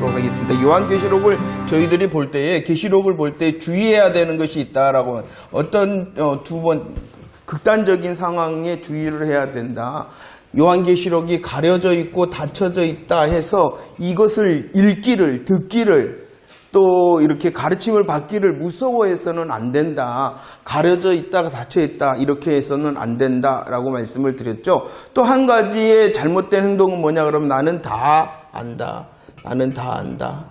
하도록 하겠습니다. 요한계시록을 저희들이 볼 때에 계시록을 볼 때 주의해야 되는 것이 있다라고 어떤 두 번 극단적인 상황에 주의를 해야 된다. 요한계시록이 가려져 있고 닫혀져 있다 해서 이것을 읽기를 듣기를 또 이렇게 가르침을 받기를 무서워해서는 안 된다. 가려져 있다가 닫혀 있다 이렇게 해서는 안 된다라고 말씀을 드렸죠. 또 한 가지의 잘못된 행동은 뭐냐 그러면 나는 다 안다. 나는 다 안다.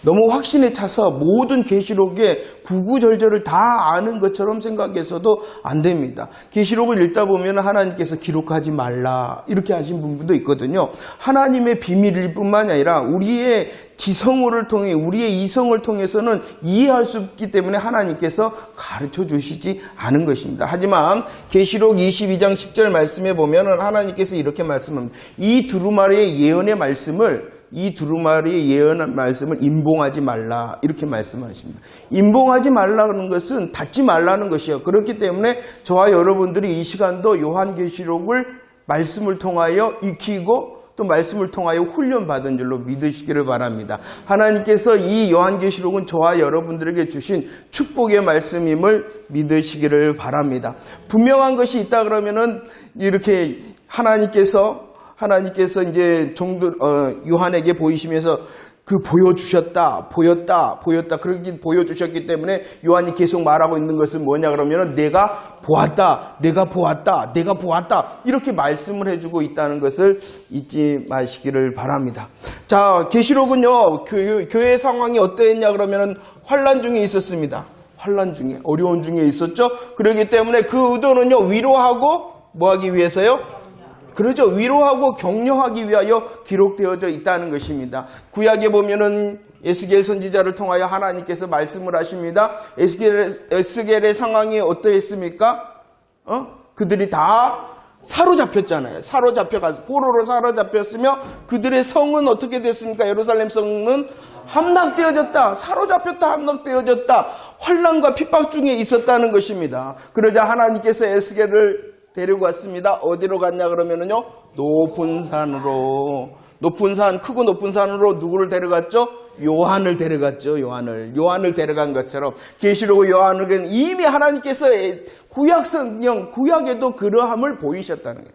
너무 확신에 차서 모든 계시록의 구구절절을 다 아는 것처럼 생각해서도 안 됩니다. 계시록을 읽다 보면 하나님께서 기록하지 말라 이렇게 하신 분도 있거든요. 하나님의 비밀일 뿐만 아니라 우리의 지성을 통해 우리의 이성을 통해서는 이해할 수 없기 때문에 하나님께서 가르쳐 주시지 않은 것입니다. 하지만 계시록 22장 10절 말씀에 보면 하나님께서 이렇게 말씀합니다. 이 두루마리의 예언의 말씀을 임봉하지 말라 이렇게 말씀하십니다. 임봉하지 말라는 것은 닫지 말라는 것이에요. 그렇기 때문에 저와 여러분들이 이 시간도 요한계시록을 말씀을 통하여 익히고 또 말씀을 통하여 훈련받은 줄로 믿으시기를 바랍니다. 하나님께서 이 요한계시록은 저와 여러분들에게 주신 축복의 말씀임을 믿으시기를 바랍니다. 분명한 것이 있다 그러면은 이렇게 하나님께서 이제 요한에게 보이시면서 보였다. 그렇게 보여주셨기 때문에 요한이 계속 말하고 있는 것은 뭐냐 그러면은 내가 보았다. 이렇게 말씀을 해주고 있다는 것을 잊지 마시기를 바랍니다. 자, 계시록은요, 교회 상황이 어떠했냐 그러면은 환난 중에 있었습니다. 환난 중에, 어려운 중에 있었죠. 그렇기 때문에 그 의도는요, 위로하고 뭐 하기 위해서요? 그렇죠. 위로하고 격려하기 위하여 기록되어져 있다는 것입니다. 구약에 보면은 에스겔 선지자를 통하여 하나님께서 말씀을 하십니다. 에스겔의 상황이 어떠했습니까? 그들이 다 사로잡혔잖아요. 포로로 사로잡혔으며 그들의 성은 어떻게 됐습니까? 예루살렘 성은 함락되어졌다. 사로잡혔다. 함락되어졌다. 환난과 핍박 중에 있었다는 것입니다. 그러자 하나님께서 에스겔을 데리고 갔습니다. 어디로 갔냐 그러면은요, 크고 높은 산으로 누구를 데려갔죠? 요한을 데려갔죠. 요한을 데려간 것처럼 계시록 요한에게는 이미 하나님께서 구약에도 그러함을 보이셨다는 거예요.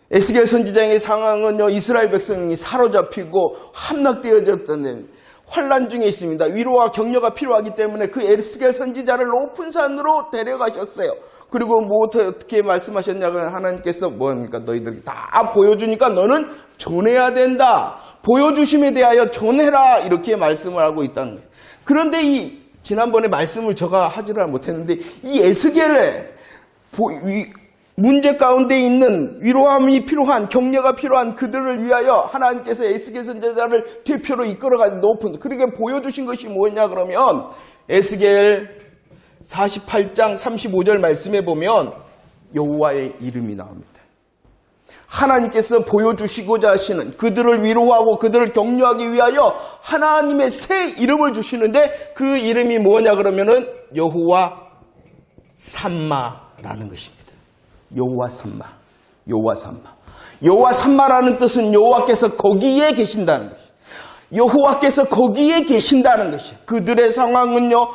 에스겔 선지자의 상황은요, 이스라엘 백성이 사로잡히고 함락되어졌다는 환난 중에 있습니다. 위로와 격려가 필요하기 때문에 그 에스겔 선지자를 높은 산으로 데려가셨어요. 그리고 어떻게 말씀하셨냐면 하나님께서 뭐니까 너희들이 다 보여주니까 너는 전해야 된다. 보여주심에 대하여 전해라. 이렇게 말씀을 하고 있다는 거예요. 그런데 지난번에 말씀을 제가 하지를 못했는데 이 에스겔의 문제 가운데 있는 위로함이 필요한 격려가 필요한 그들을 위하여 하나님께서 에스겔 선지자를 대표로 이끌어가지고 그렇게 보여주신 것이 뭐냐 그러면 에스겔 48장 35절 말씀에 보면 여호와의 이름이 나옵니다. 하나님께서 보여주시고자 하시는 그들을 위로하고 그들을 격려하기 위하여 하나님의 새 이름을 주시는데 그 이름이 뭐냐 그러면은 여호와 삼마라는 것입니다. 여호와 삼마라는 뜻은 여호와께서 거기에 계신다는 것이에요. 여호와께서 거기에 계신다는 것이에요. 그들의 상황은요,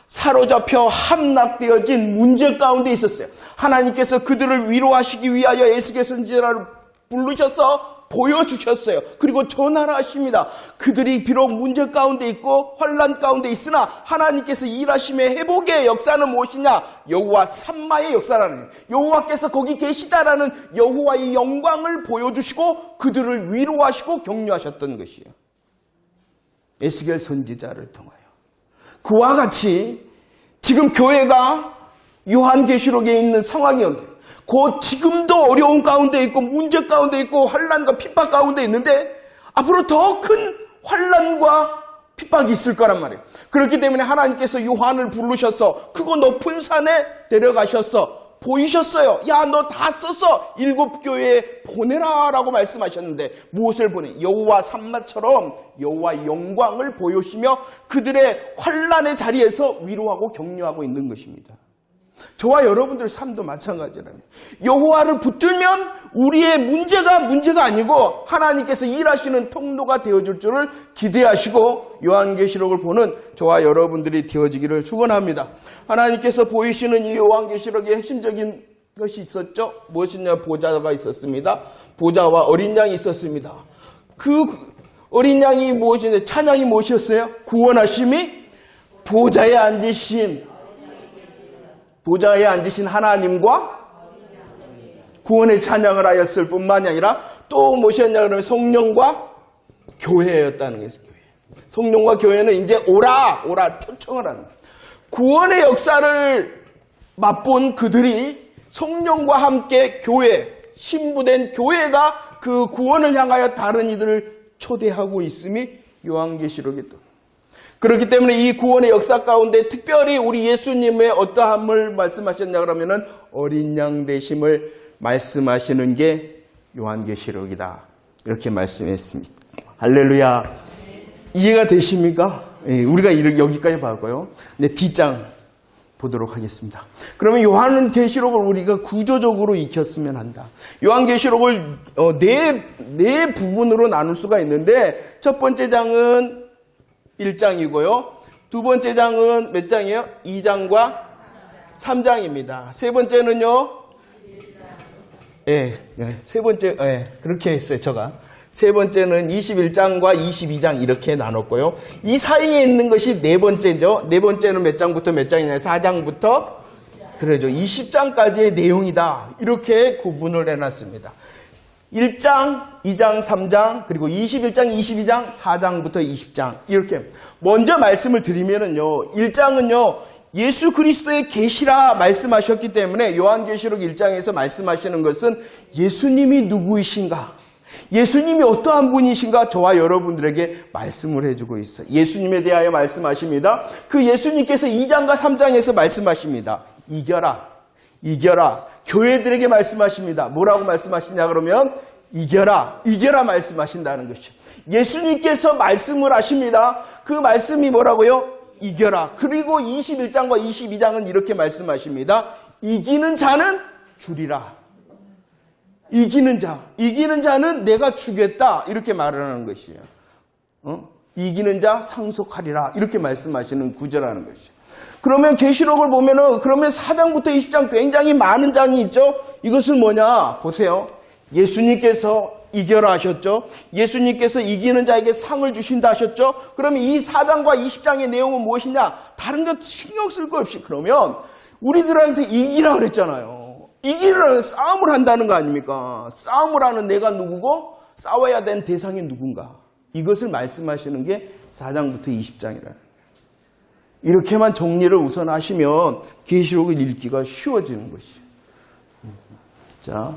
사로잡혀 함락되어진 문제 가운데 있었어요. 하나님께서 그들을 위로하시기 위하여 에스겔 선지자를 부르셔서 보여주셨어요. 그리고 전하라 하십니다. 그들이 비록 문제 가운데 있고 환난 가운데 있으나 하나님께서 일하심의 회복의 역사는 무엇이냐? 여호와 삼마의 역사라는, 여호와께서 거기 계시다라는 여호와의 영광을 보여주시고 그들을 위로하시고 격려하셨던 것이에요. 에스겔 선지자를 통하여. 그와 같이 지금 교회가 요한계시록에 있는 상황이었는데 곧 지금도 어려운 가운데 있고 문제 가운데 있고 환난과 핍박 가운데 있는데 앞으로 더 큰 환난과 핍박이 있을 거란 말이에요. 그렇기 때문에 하나님께서 요한을 부르셔서 크고 높은 산에 데려가셔서 보이셨어요. 야, 너 다 썼어. 7교회에 보내라 라고 말씀하셨는데 무엇을 보내? 여호와 삼마처럼 여호와 영광을 보여주시며 그들의 환난의 자리에서 위로하고 격려하고 있는 것입니다. 저와 여러분들 삶도 마찬가지라면 여호와를 붙들면 우리의 문제가 아니고 하나님께서 일하시는 통로가 되어줄 줄을 기대하시고 요한계시록을 보는 저와 여러분들이 되어지기를 축원합니다. 하나님께서 보이시는 이 요한계시록의 핵심적인 것이 있었죠. 무엇이냐? 보좌가 있었습니다. 보좌와 어린 양이 있었습니다. 그 어린 양이 무엇이냐? 찬양이 무엇이었어요? 구원하심이 보좌에 앉으신 하나님과 구원의 찬양을 하였을 뿐만이 아니라 또 무엇이었냐 그러면 성령과 교회였다는 것이죠. 성령과 교회는 이제 오라 초청을 하는 거예요. 구원의 역사를 맛본 그들이 성령과 함께 교회, 신부된 교회가 그 구원을 향하여 다른 이들을 초대하고 있음이 요한계시록이 또. 그렇기 때문에 이 구원의 역사 가운데 특별히 우리 예수님의 어떠함을 말씀하셨냐 그러면은 어린 양 되심을 말씀하시는 게 요한계시록이다. 이렇게 말씀했습니다. 할렐루야. 이해가 되십니까? 우리가 여기까지 봤고요. 이제 B장 보도록 하겠습니다. 그러면 요한계시록을 우리가 구조적으로 익혔으면 한다. 요한계시록을 네 부분으로 나눌 수가 있는데 첫 번째 장은 1장이고요. 두 번째 장은 몇 장이에요? 2장과 3장입니다. 세 번째는요? 세 번째, 그렇게 했어요, 제가. 세 번째는 21장과 22장 이렇게 나눴고요. 이 사이에 있는 것이 네 번째죠. 네 번째는 몇 장부터 몇 장이냐? 4장부터, 그러죠. 20장까지의 내용이다. 이렇게 구분을 해놨습니다. 1장, 2장, 3장, 그리고 21장, 22장, 4장부터 20장. 이렇게. 먼저 말씀을 드리면은요, 1장은요, 예수 그리스도의 계시라 말씀하셨기 때문에 요한계시록 1장에서 말씀하시는 것은 예수님이 누구이신가? 예수님이 어떠한 분이신가? 저와 여러분들에게 말씀을 해주고 있어요. 예수님에 대하여 말씀하십니다. 그 예수님께서 2장과 3장에서 말씀하십니다. 이겨라. 교회들에게 말씀하십니다. 뭐라고 말씀하시냐 그러면 이겨라 말씀하신다는 것이죠. 예수님께서 말씀을 하십니다. 그 말씀이 뭐라고요? 이겨라. 그리고 21장과 22장은 이렇게 말씀하십니다. 이기는 자는 주리라. 이기는 자는 내가 주겠다. 이렇게 말을 하는 것이에요. 이기는 자 상속하리라. 이렇게 말씀하시는 구절하는 것이에요. 그러면 계시록을 보면은 그러면 4장부터 20장 굉장히 많은 장이 있죠. 이것은 뭐냐? 보세요. 예수님께서 이겨라 하셨죠. 예수님께서 이기는 자에게 상을 주신다 하셨죠. 그러면 이 4장과 20장의 내용은 무엇이냐? 다른 것 신경 쓸 거 없이 그러면 우리들한테 이기라 그랬잖아요. 이기라는 싸움을 한다는 거 아닙니까? 싸움을 하는 내가 누구고 싸워야 되는 대상이 누군가. 이것을 말씀하시는 게 4장부터 20장이라는. 이렇게만 정리를 우선 하시면 계시록을 읽기가 쉬워지는 것이죠. 자,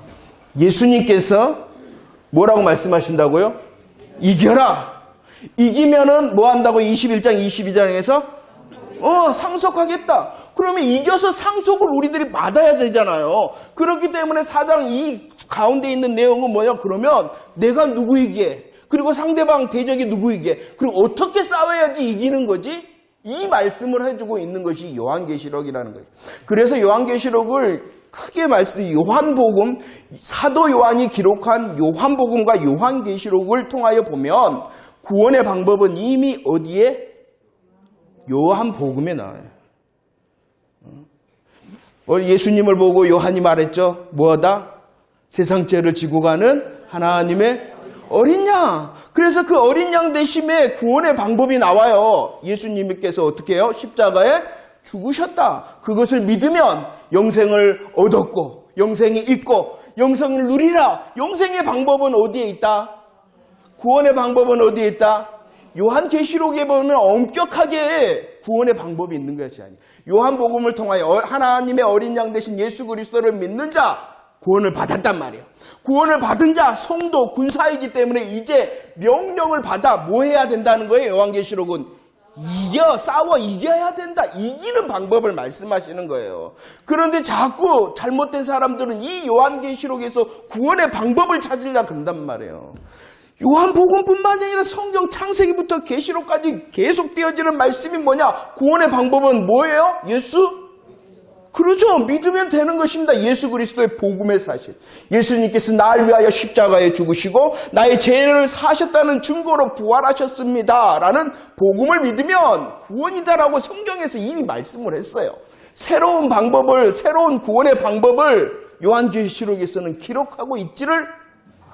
예수님께서 뭐라고 말씀하신다고요? 이겨라. 이기면은 뭐 한다고 21장, 22장에서? 상속하겠다. 그러면 이겨서 상속을 우리들이 받아야 되잖아요. 그렇기 때문에 4장 이 가운데 있는 내용은 뭐냐? 그러면 내가 누구이기에, 그리고 상대방 대적이 누구이기에, 그리고 어떻게 싸워야지 이기는 거지? 이 말씀을 해주고 있는 것이 요한계시록이라는 거예요. 그래서 요한계시록을 크게 요한복음, 사도 요한이 기록한 요한복음과 요한계시록을 통하여 보면 구원의 방법은 이미 어디에? 요한복음에 나와요. 예수님을 보고 요한이 말했죠. 뭐하다? 세상 죄를 지고 가는 하나님의 어린 양. 그래서 그 어린 양 대심에 구원의 방법이 나와요. 예수님께서 어떻게 해요? 십자가에 죽으셨다. 그것을 믿으면 영생을 얻었고 영생이 있고 영생을 누리라. 영생의 방법은 어디에 있다? 구원의 방법은 어디에 있다? 요한계시록에 보면 엄격하게 구원의 방법이 있는 것이 아니에요. 요한복음을 통하여 하나님의 어린 양 되신 예수 그리스도를 믿는 자 구원을 받았단 말이에요. 구원을 받은 자 성도 군사이기 때문에 이제 명령을 받아 뭐 해야 된다는 거예요. 요한계시록은 싸워 이겨야 된다. 이기는 방법을 말씀하시는 거예요. 그런데 자꾸 잘못된 사람들은 이 요한계시록에서 구원의 방법을 찾으려고 그런단 말이에요. 요한복음뿐만 아니라 성경 창세기부터 계시록까지 계속 되어지는 말씀이 뭐냐? 구원의 방법은 뭐예요? 예수 그러죠. 믿으면 되는 것입니다. 예수 그리스도의 복음의 사실. 예수님께서 나를 위하여 십자가에 죽으시고 나의 죄를 사셨다는 증거로 부활하셨습니다. 라는 복음을 믿으면 구원이다라고 성경에서 이미 말씀을 했어요. 새로운 구원의 방법을 요한계시록에서는 기록하고 있지를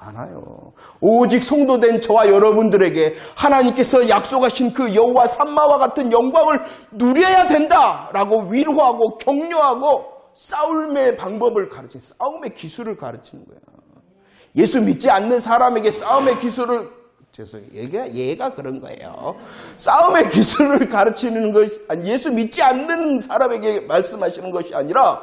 않아요. 오직 성도된 저와 여러분들에게 하나님께서 약속하신 그 여호와 삼마와 같은 영광을 누려야 된다라고 위로하고 격려하고 싸움의 방법을 싸움의 기술을 가르치는 거예요. 예수 믿지 않는 사람에게 싸움의 기술을 얘가 그런 거예요. 싸움의 기술을 가르치는 것이 아니, 예수 믿지 않는 사람에게 말씀하시는 것이 아니라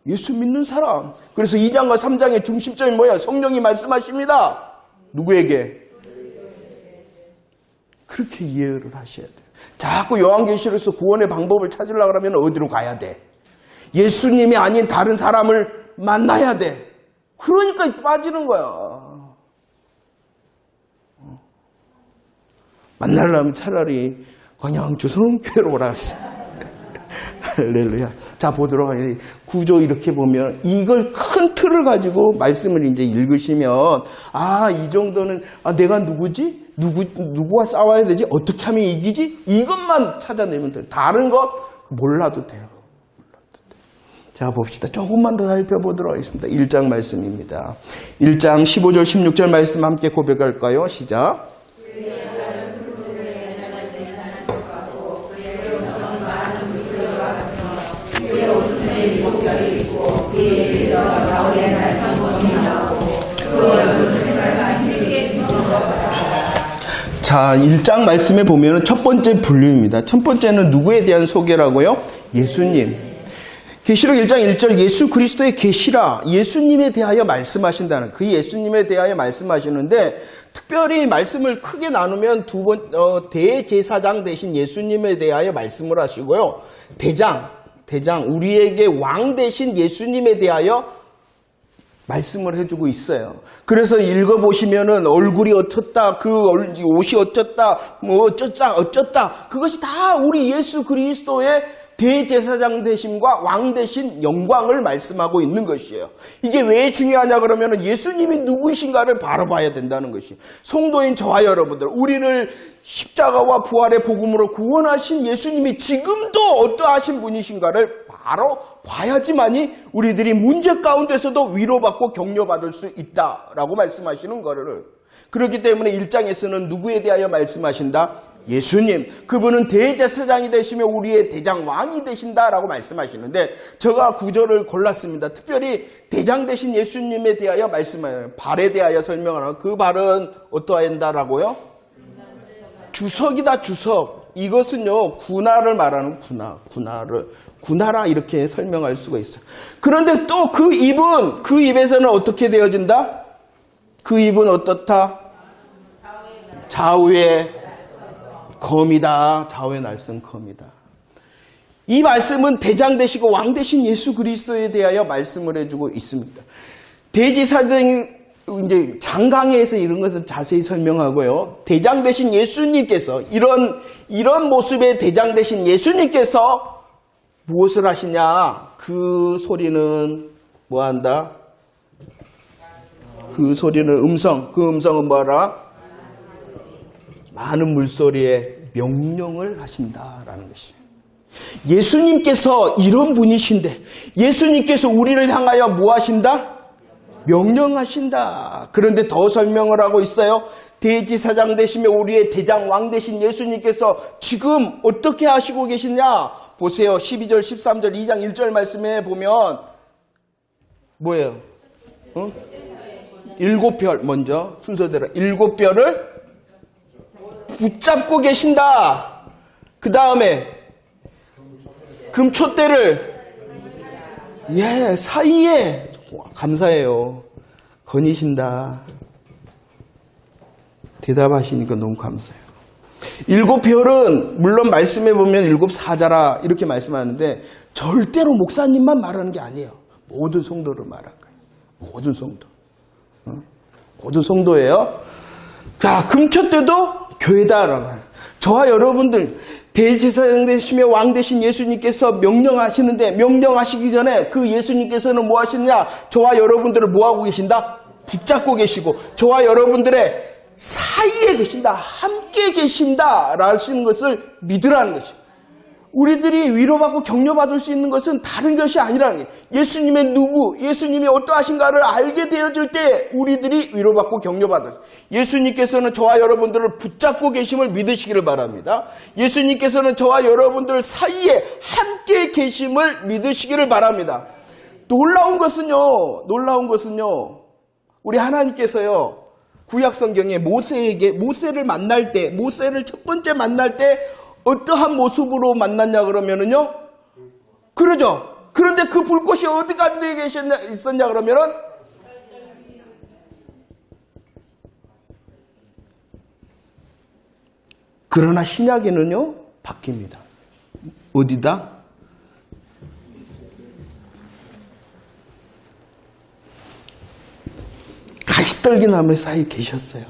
예수 믿는 사람. 그래서 2장과 3장의 중심점이 뭐야? 성령이 말씀하십니다. 누구에게? 그렇게 이해를 하셔야 돼요. 자꾸 요한계시록에서 구원의 방법을 찾으려고 하면 어디로 가야 돼? 예수님이 아닌 다른 사람을 만나야 돼. 그러니까 빠지는 거야. 만나려면 차라리 그냥 주성교회로 오라. 할렐루야. 자, 보도록 하겠습니다. 구조 이렇게 보면 이걸 큰 틀을 가지고 말씀을 이제 읽으시면 이 정도는 내가 누구지? 누구와 싸워야 되지? 어떻게 하면 이기지? 이것만 찾아내면 돼요. 다른 거 몰라도 돼요. 자, 봅시다. 조금만 더 살펴보도록 하겠습니다. 1장 말씀입니다. 1장 15절 16절 말씀 함께 고백할까요? 시작. 자, 1장 말씀에 보면 첫 번째 분류입니다. 첫 번째는 누구에 대한 소개라고요? 예수님. 계시록 1장 1절 예수 그리스도의 계시라, 예수님에 대하여 말씀하신다는, 그 예수님에 대하여 말씀하시는데, 특별히 말씀을 크게 나누면 대제사장 대신 예수님에 대하여 말씀을 하시고요. 대장, 우리에게 왕 대신 예수님에 대하여 말씀을 해주고 있어요. 그래서 읽어보시면은 얼굴이 어쩌다, 그 옷이 어쩌다, 어쩌다. 그것이 다 우리 예수 그리스도의 대제사장 대심과 왕 대신 영광을 말씀하고 있는 것이에요. 이게 왜 중요하냐 그러면은 예수님이 누구이신가를 바라봐야 된다는 것이. 성도인 저와 여러분들, 우리를 십자가와 부활의 복음으로 구원하신 예수님이 지금도 어떠하신 분이신가를 바로 봐야지만이 우리들이 문제 가운데서도 위로받고 격려받을 수 있다라고 말씀하시는 거를. 그렇기 때문에 1장에서는 누구에 대하여 말씀하신다? 예수님. 그분은 대제사장이 되시며 우리의 대장 왕이 되신다라고 말씀하시는데, 제가 구절을 골랐습니다. 특별히 대장 되신 예수님에 대하여 말씀하여요. 발에 대하여 설명하는, 그 발은 어떠한다라고요? 주석이다, 주석. 이것은요, 군화를 말하는 군화라 이렇게 설명할 수가 있어요. 그런데 또 그 입에서는 어떻게 되어진다? 그 입은 어떻다? 좌우의 검이다. 좌우의 날선 검이다. 이 말씀은 대장 되시고 왕 되신 예수 그리스도에 대하여 말씀을 해주고 있습니다. 대제사장이 이제 장강에서 이런 것을 자세히 설명하고요. 대장 되신 예수님께서 이런 모습의 대장 되신 예수님께서 무엇을 하시냐? 그 소리는 뭐 한다? 그 소리는 그 음성은 뭐라? 많은 물소리에 명령을 하신다라는 것이에요. 예수님께서 이런 분이신데, 예수님께서 우리를 향하여 뭐 하신다? 명령하신다. 그런데 더 설명을 하고 있어요. 대제사장 되시며 우리의 대장 왕 되신 예수님께서 지금 어떻게 하시고 계시냐? 보세요. 12절, 13절, 2장 1절 말씀에 보면 뭐예요? 7별, 먼저 순서대로 7별을 붙잡고 계신다. 그 다음에 금촛대를 사이에, 감사해요, 거니신다. 대답하시니까 너무 감사해요. 7별은 물론 말씀해 보면 7사자라 이렇게 말씀하는데 절대로 목사님만 말하는 게 아니에요. 모든 성도를 말한 거예요. 모든 성도. 모든 성도예요. 자, 금촛대도 교회다라고 말해요. 저와 여러분들, 대제사장 되시며 왕 되신 예수님께서 명령하시는데 명령하시기 전에 그 예수님께서는 뭐 하시느냐? 저와 여러분들을 뭐 하고 계신다? 붙잡고 계시고 저와 여러분들의 사이에 계신다. 함께 계신다. 라는 것을 믿으라는 것이죠. 우리들이 위로받고 격려받을 수 있는 것은 다른 것이 아니라는 거예요. 예수님의 누구, 예수님이 어떠하신가를 알게 되어질 때 우리들이 위로받고 격려받을. 예수님께서는 저와 여러분들을 붙잡고 계심을 믿으시기를 바랍니다. 예수님께서는 저와 여러분들 사이에 함께 계심을 믿으시기를 바랍니다. 놀라운 것은요, 우리 하나님께서요, 구약 성경에 모세를 만날 때, 모세를 첫 번째 만날 때 어떠한 모습으로 만났냐 그러면은요? 그러죠. 그런데 그 불꽃이 어디까지 있었냐 그러면은? 그러나 신약에는요, 바뀝니다. 어디다? 가시떨기나무 사이에 계셨어요.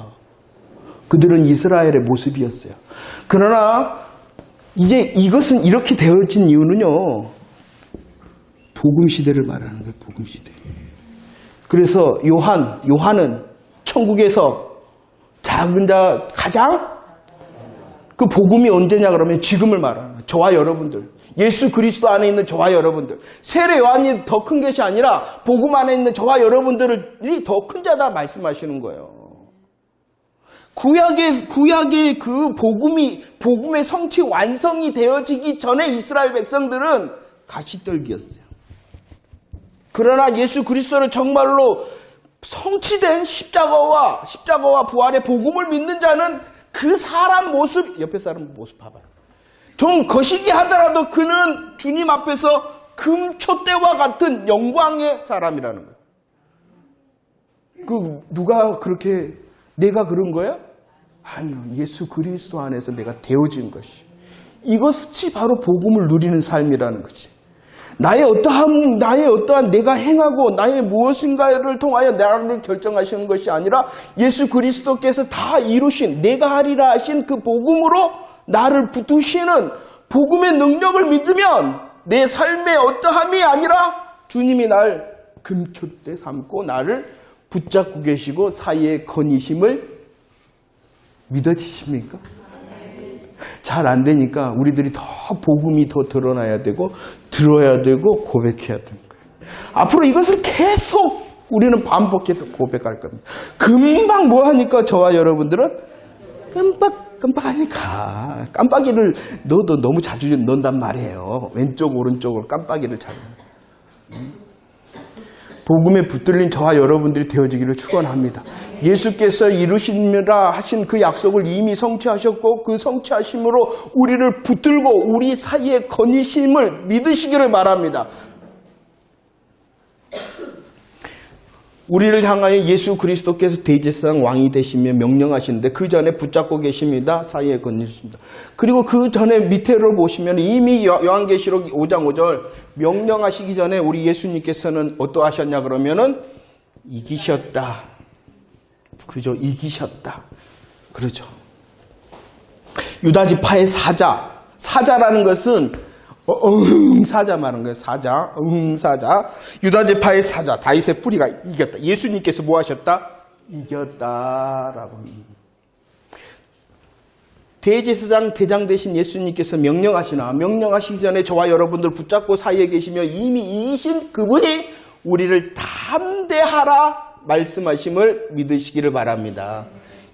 그들은 이스라엘의 모습이었어요. 그러나 이제 이것은 이렇게 되어진 이유는요, 복음시대를 말하는 거예요. 복음시대. 그래서 요한은 천국에서 작은 자 가장 그 복음이 언제냐 그러면 지금을 말하는 거예요. 저와 여러분들, 예수 그리스도 안에 있는 저와 여러분들, 세례 요한이 더 큰 것이 아니라 복음 안에 있는 저와 여러분들이 더 큰 자다 말씀하시는 거예요. 구약의 그 복음의 성취 완성이 되어지기 전에 이스라엘 백성들은 가시떨기였어요. 그러나 예수 그리스도를 정말로 성취된 십자가와 부활의 복음을 믿는 자는 그 사람 모습, 옆에 사람 모습 봐봐요. 좀 거시기 하더라도 그는 주님 앞에서 금초대와 같은 영광의 사람이라는 거예요. 누가 그렇게 내가 그런 거야? 아니요. 예수 그리스도 안에서 내가 되어진 것이. 이것이 바로 복음을 누리는 삶이라는 거지. 나의 어떠한 내가 행하고 나의 무엇인가를 통하여 나를 결정하시는 것이 아니라 예수 그리스도께서 다 이루신, 내가 하리라 하신 그 복음으로 나를 붙드시는 복음의 능력을 믿으면 내 삶의 어떠함이 아니라 주님이 날 금초대 삼고 나를 붙잡고 계시고 사이에 거니심을 믿어지십니까? 잘 안 되니까 우리들이 더 복음이 더 드러나야 되고 들어야 되고 고백해야 되는 거예요. 앞으로 이것을 계속 우리는 반복해서 고백할 겁니다. 금방 뭐 하니까 저와 여러분들은 깜빡하니까 깜빡이를 넣어도 너무 자주 넣는단 말이에요. 왼쪽 오른쪽으로 깜빡이를 잘. 복음에 붙들린 저와 여러분들이 되어지기를 축원합니다. 예수께서 이루시리라 하신 그 약속을 이미 성취하셨고 그 성취하심으로 우리를 붙들고 우리 사이에 거니심을 믿으시기를 바랍니다. 우리를 향하여 예수 그리스도께서 대제사장 왕이 되시며 명령하시는데 그 전에 붙잡고 계십니다. 사이에 거니십니다. 그리고 그 전에 밑으로 보시면 이미 요한계시록 5장 5절 명령하시기 전에 우리 예수님께서는 어떠하셨냐 그러면은 이기셨다. 그죠? 이기셨다. 그러죠. 유다지파의 사자라는 것은 사자 말하는 거예요. 사자. 유다지파의 사자. 다윗의 뿌리가 이겼다. 예수님께서 뭐 하셨다? 이겼다라고. 대제사장 대장 되신 예수님께서 명령하시기 전에 저와 여러분들 붙잡고 사이에 계시며 이미 이기신 그분이 우리를 담대하라 말씀하심을 믿으시기를 바랍니다.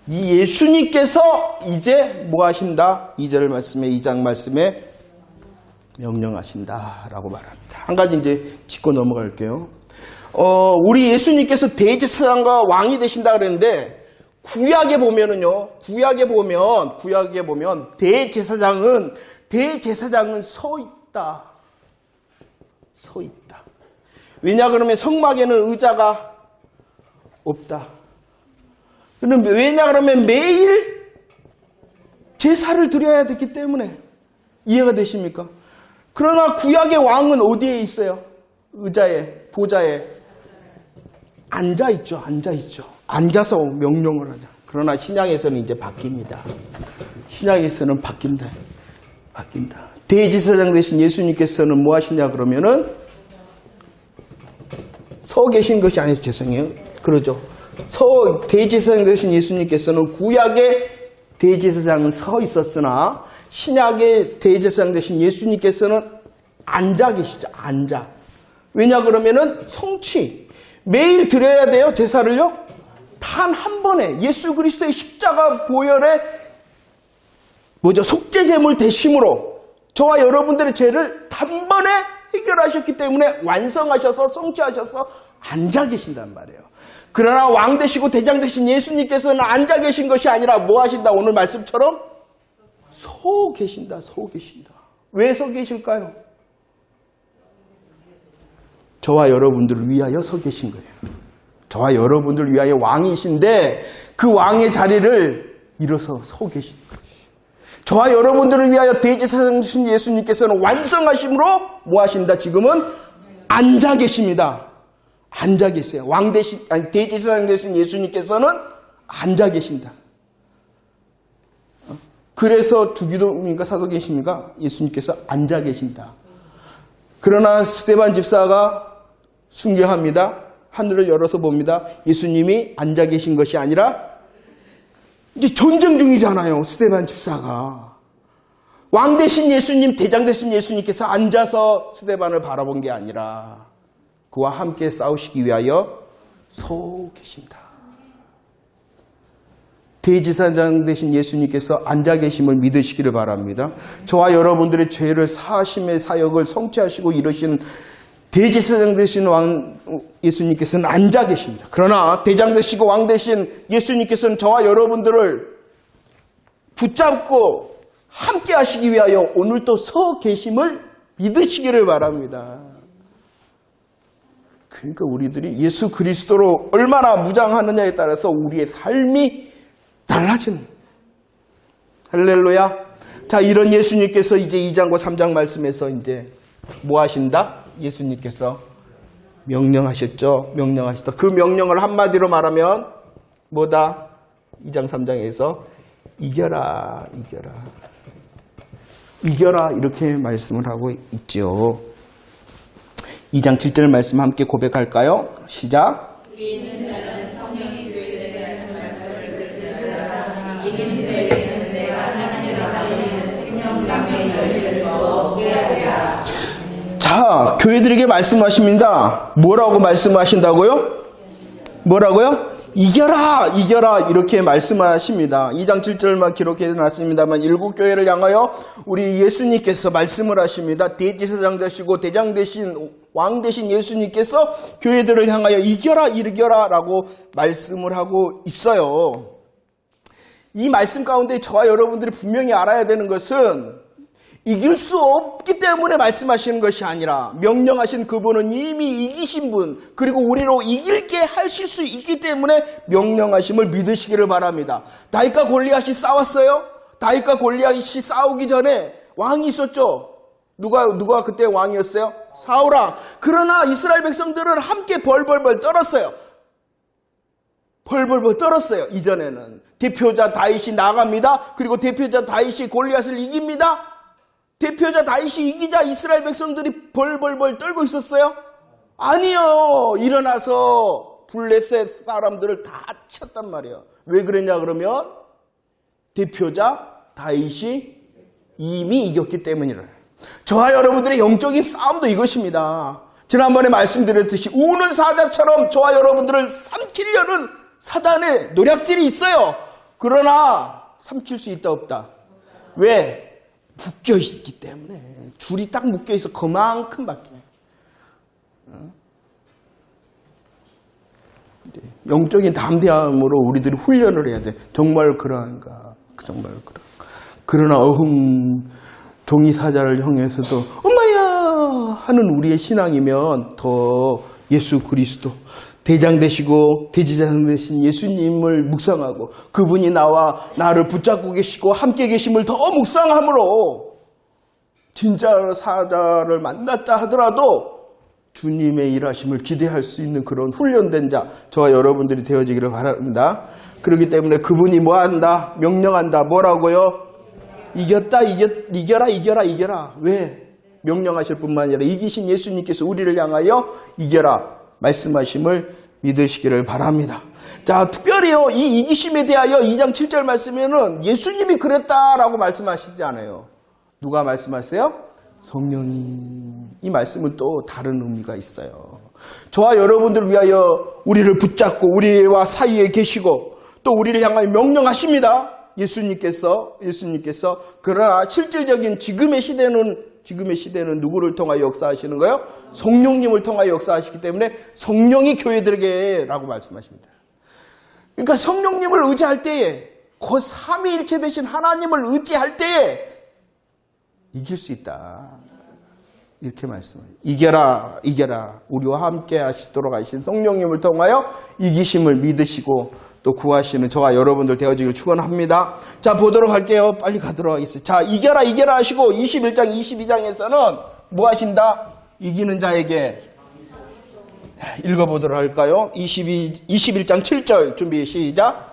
이 예수님께서 이제 뭐 하신다? 2장 말씀에 명령하신다라고 말합니다. 한 가지 이제 짚고 넘어갈게요. 우리 예수님께서 대제사장과 왕이 되신다 그랬는데 구약에 보면 대제사장은 서 있다. 왜냐 그러면 성막에는 의자가 없다. 왜냐 그러면 매일 제사를 드려야 되기 때문에. 이해가 되십니까? 그러나 구약의 왕은 어디에 있어요? 의자에, 보좌에 앉아있죠. 앉아서 명령을 하자. 그러나 신약에서는 이제 바뀝니다. 신약에서는 바뀐다. 아낀다. 대제사장 되신 예수님께서는 뭐 하시냐 그러면은 서 계신 것이 아니죠. 죄송해요. 그러죠. 대제사장 되신 예수님께서는 구약의 대제사장은 서 있었으나 신약의 대제사장 되신 예수님께서는 앉아 계시죠. 앉아. 왜냐 그러면은 성취. 매일 드려야 돼요. 제사를요. 단 한 번에 예수 그리스도의 십자가 보혈의 속죄 제물 대심으로 저와 여러분들의 죄를 단번에 해결하셨기 때문에 완성하셔서 성취하셔서 앉아 계신단 말이에요. 그러나 왕 되시고 대장 되신 예수님께서는 앉아 계신 것이 아니라 뭐 하신다? 오늘 말씀처럼 서 계신다. 서 계신다. 왜 서 계실까요? 저와 여러분들을 위하여 서 계신 거예요. 저와 여러분들을 위하여 왕이신데 그 왕의 자리를 일어서 서 계신 거예요. 저와 여러분들을 위하여 대제사장이신 예수님께서는 완성하심으로 뭐 하신다? 지금은 앉아 계십니다. 앉아 계세요. 대제사장 되신 예수님께서는 앉아 계신다. 그래서 주기도입니까? 사도계십니까? 예수님께서 앉아 계신다. 그러나 스데반 집사가 순교합니다. 하늘을 열어서 봅니다. 예수님이 앉아 계신 것이 아니라 이제 전쟁 중이잖아요. 스데반 집사가. 왕 대신 예수님, 대장 대신 예수님께서 앉아서 스데반을 바라본 게 아니라 그와 함께 싸우시기 위하여 서 계신다. 대제사장 되신 예수님께서 앉아 계심을 믿으시기를 바랍니다. 저와 여러분들의 죄를 사하심의 사역을 성취하시고 이루신 대제사장 되신 왕 예수님께서는 앉아 계십니다. 그러나 대장 되시고 왕 되신 예수님께서는 저와 여러분들을 붙잡고 함께 하시기 위하여 오늘도 서 계심을 믿으시기를 바랍니다. 그러니까 우리들이 예수 그리스도로 얼마나 무장하느냐에 따라서 우리의 삶이 달라지는. 할렐루야. 자, 이런 예수님께서 이제 2장과 3장 말씀에서 이제 뭐 하신다? 예수님께서 명령하셨죠. 명령하셨다. 그 명령을 한마디로 말하면 뭐다? 2장 3장에서 이겨라, 이겨라. 이겨라 이렇게 말씀을 하고 있죠. 2장 7절 말씀 함께 고백할까요? 시작. 자, 교회들에게 말씀하십니다. 뭐라고 말씀하신다고요? 뭐라고요? 이겨라, 이겨라 이렇게 말씀하십니다. 2장 7절만 기록해 놨습니다만 7교회를 향하여 우리 예수님께서 말씀을 하십니다. 대제사장 되시고 대장 되신 왕 되신 예수님께서 교회들을 향하여 이겨라, 이겨라 라고 말씀을 하고 있어요. 이 말씀 가운데 저와 여러분들이 분명히 알아야 되는 것은 이길 수 없기 때문에 말씀하시는 것이 아니라 명령하신 그분은 이미 이기신 분, 그리고 우리로 이길게 하실 수 있기 때문에 명령하심을 믿으시기를 바랍니다. 다윗과 골리앗이 싸웠어요? 다윗과 골리앗이 싸우기 전에 왕이 있었죠? 누가 그때 왕이었어요? 사울왕. 그러나 이스라엘 백성들은 함께 벌벌벌 떨었어요. 벌벌벌 떨었어요. 이전에는 대표자 다윗이 나갑니다. 그리고 대표자 다윗이 골리앗을 이깁니다. 대표자 다윗이 이기자 이스라엘 백성들이 벌벌벌 떨고 있었어요? 아니요. 일어나서 블레셋 사람들을 다 쳤단 말이에요. 왜 그랬냐 그러면 대표자 다윗이 이미 이겼기 때문이래요. 저와 여러분들의 영적인 싸움도 이것입니다. 지난번에 말씀드렸듯이 우는 사자처럼 저와 여러분들을 삼키려는 사단의 노략질이 있어요. 그러나 삼킬 수 있다 없다. 왜? 묶여있기 때문에. 줄이 딱 묶여있어. 그만큼밖에. 영적인 담대함으로 우리들이 훈련을 해야 돼. 정말 그러한가. 정말 그러. 그러나 종이 사자를 향해서도 엄마야 하는 우리의 신앙이면 더 예수 그리스도 대장 되시고 대제사장 되신 예수님을 묵상하고 그분이 나와 나를 붙잡고 계시고 함께 계심을 더 묵상함으로 진짜 사자를 만났다 하더라도 주님의 일하심을 기대할 수 있는 그런 훈련된 자 저와 여러분들이 되어지기를 바랍니다. 그렇기 때문에 그분이 뭐한다? 명령한다. 뭐라고요? 이겼다, 이겨라. 왜? 명령하실 뿐만 아니라 이기신 예수님께서 우리를 향하여 이겨라 말씀하심을 믿으시기를 바랍니다. 자, 특별히요, 이 이기심에 대하여 2장 7절 말씀에는 예수님이 그랬다라고 말씀하시지 않아요. 누가 말씀하세요? 성령이. 이 말씀은 또 다른 의미가 있어요. 저와 여러분들을 위하여 우리를 붙잡고 우리와 사이에 계시고 또 우리를 향하여 명령하십니다. 예수님께서. 그러나 실질적인 지금의 시대는 누구를 통하여 역사하시는 거예요? 성령님을 통하여 역사하시기 때문에 성령이 교회들에게 라고 말씀하십니다. 그러니까 성령님을 의지할 때에 그 삼위일체 되신 하나님을 의지할 때에 이길 수 있다. 이렇게 말씀해요. 이겨라. 우리와 함께 하시도록 하신 성령님을 통하여 이기심을 믿으시고 또 구하시는 저와 여러분들 되어지길 축원합니다. 자, 보도록 할게요. 빨리 가도록 하겠습니다. 자, 이겨라 하시고 21장, 22장에서는 뭐 하신다? 이기는 자에게 읽어보도록 할까요? 21장 7절 준비 시작.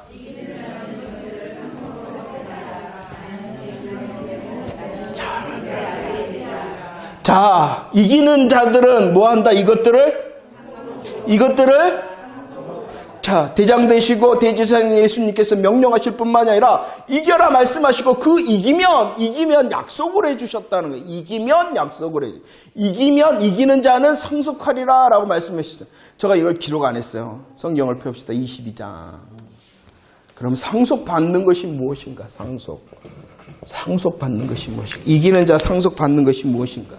자, 이기는 자들은 뭐 한다? 이것들을 자, 대장 되시고 대제사장 예수님께서 명령하실 뿐만 아니라 이겨라 말씀하시고 그 이기면 약속을 해주셨다는 거예요. 이기면 약속을 해주셨어요. 이기는 자는 상속하리라 라고 말씀하시죠. 제가 이걸 기록 안 했어요. 성경을 펴봅시다. 22장. 그럼 상속받는 것이 무엇인가? 상속받는 것이 무엇인가? 이기는 자 상속받는 것이 무엇인가?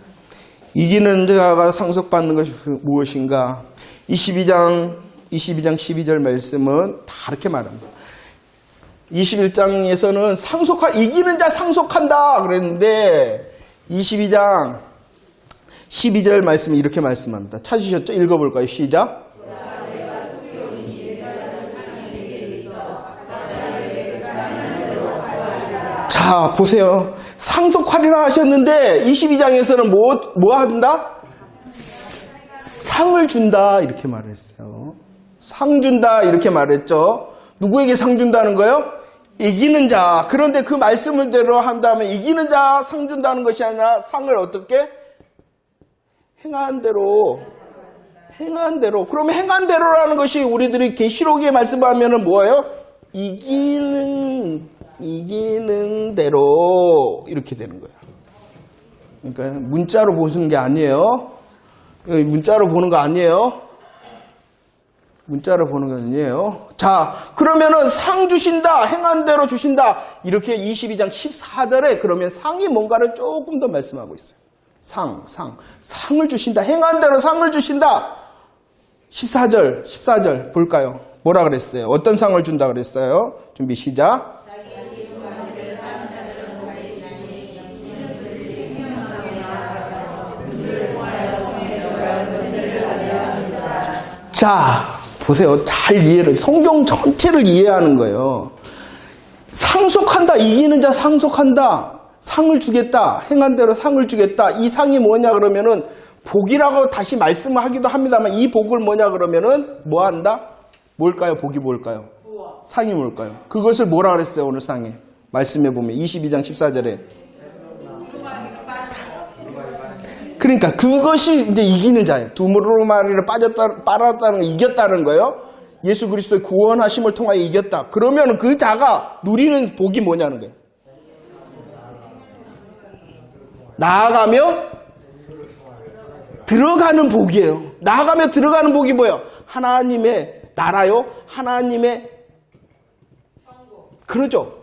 이기는 자가 상속받는 것이 무엇인가? 22장 12절 말씀은 다 이렇게 말합니다. 21장에서는 이기는 자 상속한다 그랬는데 22장 12절 말씀이 이렇게 말씀합니다. 찾으셨죠? 읽어볼까요? 시작. 자, 보세요. 상속하리라 하셨는데 22장에서는 뭐 한다? 상을 준다 이렇게 말했어요. 상 준다 이렇게 말했죠. 누구에게 상 준다는 거예요? 이기는 자. 그런데 그 말씀대로 한다면 이기는 자 상 준다는 것이 아니라 상을 어떻게? 행한 대로. 그러면 행한 대로라는 것이 우리들이 계시록에 말씀하면은 뭐예요? 이기는 대로 이렇게 되는 거예요. 그러니까 문자로 보는 게 아니에요. 문자로 보는 거 아니에요. 자, 그러면은 상 주신다, 행한 대로 주신다. 이렇게 22장 14절에 그러면 상이 뭔가를 조금 더 말씀하고 있어요. 상을 주신다, 행한 대로 상을 주신다. 14절 볼까요? 뭐라 그랬어요? 어떤 상을 준다 그랬어요? 준비 시작. 자, 보세요. 잘 성경 전체를 이해하는 거예요. 상속한다. 이기는 자 상속한다. 상을 주겠다. 행한 대로 상을 주겠다. 이 상이 뭐냐 그러면은 복이라고 다시 말씀을 하기도 합니다만 이 복을 뭐냐 그러면은 뭐 한다? 뭘까요? 복이 뭘까요? 상이 뭘까요? 그것을 뭐라 그랬어요? 오늘 상에. 말씀해 보면 22장 14절에. 그러니까 그것이 이제 이기는 자예요. 두루마리를 빨았다는 거, 이겼다는 거예요. 예수 그리스도의 구원하심을 통하여 이겼다. 그러면 그 자가 누리는 복이 뭐냐는 거예요. 나아가며 들어가는 복이에요. 나아가며 들어가는 복이 뭐예요? 하나님의 나라요. 하나님의 그러죠.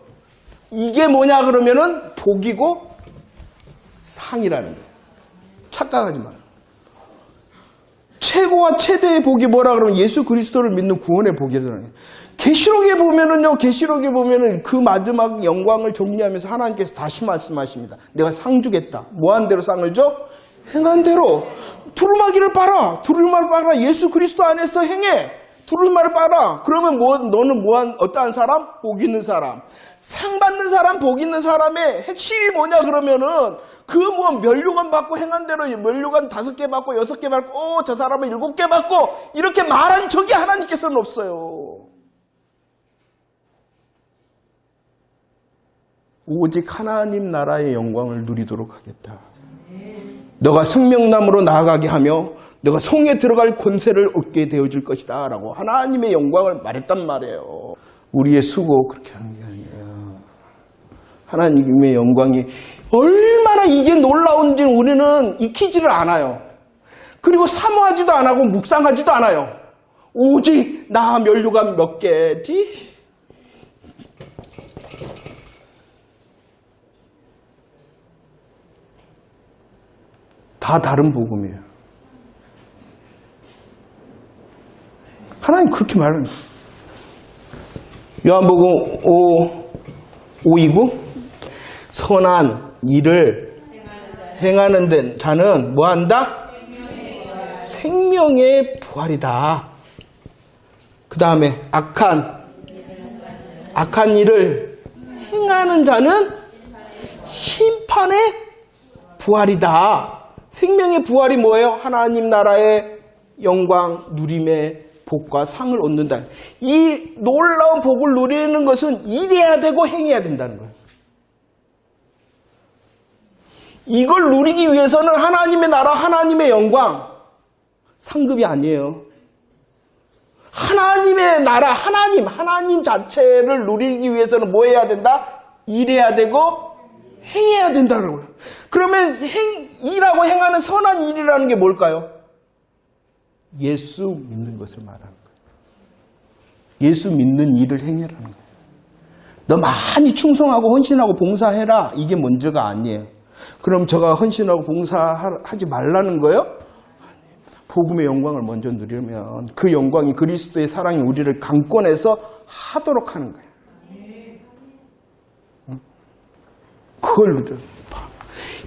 이게 뭐냐 그러면은 복이고 상이라는 거예요. 착각하지 마요. 최고와 최대의 복이 뭐라 그러면 예수 그리스도를 믿는 구원의 복이라는 거예요. 계시록에 보면은 그 마지막 영광을 정리하면서 하나님께서 다시 말씀하십니다. 내가 상 주겠다. 뭐한 대로 상을 줘? 행한 대로. 두루마기를 빨아. 예수 그리스도 안에서 행해. 두루마를 빨아. 그러면 너는 어떠한 사람? 복 있는 사람. 상 받는 사람, 복 있는 사람의 핵심이 뭐냐 그러면은 면류관 받고 행한 대로 면류관 5개 받고 6개 받고 저 사람은 7개 받고 이렇게 말한 적이 하나님께서는 없어요. 오직 하나님 나라의 영광을 누리도록 하겠다. 너가 생명나무로 나아가게 하며 너가 성에 들어갈 권세를 얻게 되어질 것이다 라고 하나님의 영광을 말했단 말이에요. 우리의 수고 그렇게 하는 게 아니에요. 하나님의 영광이 얼마나 이게 놀라운지 우리는 익히지를 않아요. 그리고 사모하지도 안 하고 묵상하지도 않아요. 오직 나 면류가 몇 개지? 다 다른 복음이에요. 하나님 그렇게 말합니다. 요한복음 5:29 선한 일을 행하는 데 자는 뭐한다? 생명의 부활이다. 그 다음에 악한 일을 행하는 자는 심판의 부활이다. 생명의 부활이 뭐예요? 하나님 나라의 영광, 누림의 복과 상을 얻는다. 이 놀라운 복을 누리는 것은 일해야 되고 행해야 된다는 거예요. 이걸 누리기 위해서는 하나님의 나라, 하나님의 영광, 상급이 아니에요. 하나님의 나라, 하나님 자체를 누리기 위해서는 뭐 해야 된다? 일해야 되고 행해야 된다고요. 그러면 일하고 행하는 선한 일이라는 게 뭘까요? 예수 믿는 것을 말하는 거예요. 예수 믿는 일을 행해라는 거예요. 너 많이 충성하고 헌신하고 봉사해라. 이게 먼저가 아니에요. 그럼 제가 헌신하고 봉사하지 말라는 거예요? 복음의 영광을 먼저 누리면 그 영광이 그리스도의 사랑이 우리를 강권해서 하도록 하는 거예요. 그걸 누려.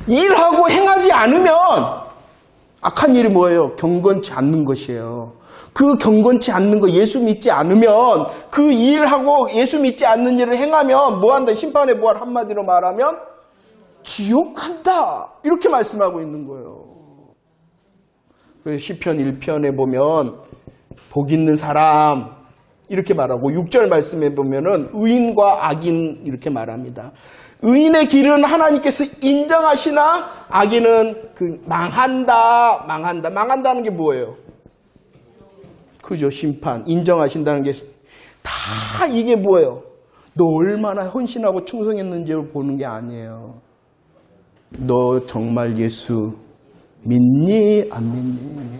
일하고 행하지 않으면 악한 일이 뭐예요? 경건치 않는 것이에요. 그 경건치 않는 거 예수 믿지 않으면 그 일하고 예수 믿지 않는 일을 행하면 뭐한다? 심판의 부활 한마디로 말하면 지옥 간다. 이렇게 말씀하고 있는 거예요. 시편 1편에 보면 복 있는 사람 이렇게 말하고 6절 말씀에 보면은 의인과 악인 이렇게 말합니다. 의인의 길은 하나님께서 인정하시나 악인은 망한다는 게 뭐예요? 그죠? 심판. 인정하신다는 게 다 이게 뭐예요? 너 얼마나 헌신하고 충성했는지를 보는 게 아니에요. 너 정말 예수 믿니? 안 믿니?